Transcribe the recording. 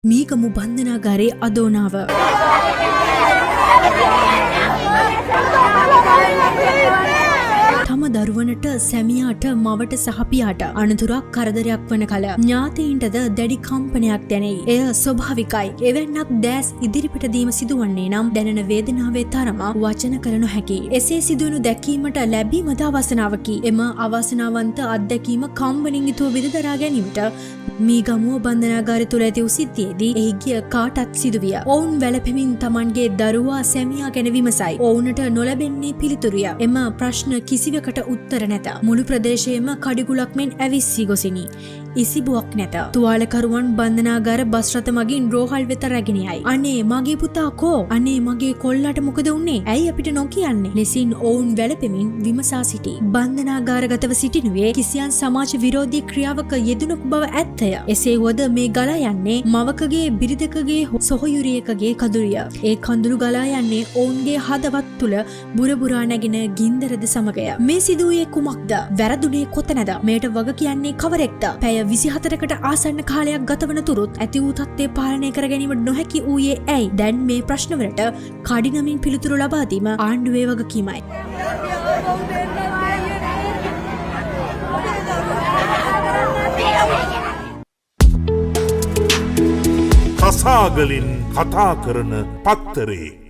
මීගමු බන්ධනාගාරයේ අදෝනාව තම දරුවනට සැමියාට මවට සහ පියාට අනතුරක් කරදරයක් වන කල ඥාතීන්ටද දැඩි කම්පනයක් දැනෙයි. එය ස්වභාවිකයි. එවැන්නක් දැස් ඉදිරිපිට දීම සිදුවන්නේ නම් දැනෙන වේදනාවේ තරම වචන කළ නොහැකි. එසේ සිදුවනු දැකීමට ලැබීමද අවසනාවකි. එම අවාසනාවන්ත අත්දැකීම කම්බනින් යුතුව විදදරා ගැනීමට මීගමුව බන්ධනාගාරය තුළ ඇති වූ සිද්ධියේදී එහි ගිය කාටත් සිදුවිය. ඔවුන් වැළපෙමින් තමන්ගේ දරුවා සැමියා ගැන විමසයි. ඔවුන්ට නොලැබෙන්නේ පිළිතුරිය. එම ප්‍රශ්න කිසිවකට උත්තර නැත. මුළු ප්‍රදේශයේම කඩිගුලක් මෙන් ඇවිස්සී ගොසිනි. ඉසිබුවක් නැත. තුවාලකරුවන් බන්ධනාගාර බස් රථ මගින් රෝහල් වෙත රැගෙන යයි. අනේ මගේ පුතා කෝ? අනේ මගේ කොල්ලට මොකද වුනේ? ඇයි අපිට නොකියන්නේ? ලෙසින් ඔවුන් වැළපෙමින් විමසා සිටි. බන්ධනාගාරගතව සිටිනුවේ කිසියම් සමාජ විරෝධී ක්‍රියාවක යෙදුණු බව ඇත්තය. එසේ වුවද මේ ගලා යන්නේ මවකගේ බිරිඳකගේ සොහොයුරියකගේ කඳුරිය. ඒ කඳුළු ගලා යන්නේ ඔවුන්ගේ හදවත් තුල බුරබුරා නැගෙන ගින්දරද සමගය. මේ සිදුවේ කුමක්ද? වැරදුනේ කොතැනද? මේට වග කියන්නේ කවරෙක්ද? පැය 24කට ආසන්න කාලයක් ගතවන තුරුත් ඇති වූ තත්ත්වය පාලනය කර ගැනීමට නොහැකි වූයේ ඇයි? දැන් මේ ප්‍රශ්නවලට කඩිනමින් පිළිතුරු ලබා දීම ආණ්ඩුවේ වගකීමයි. කසාගලින් කතා කරන පත්තරේ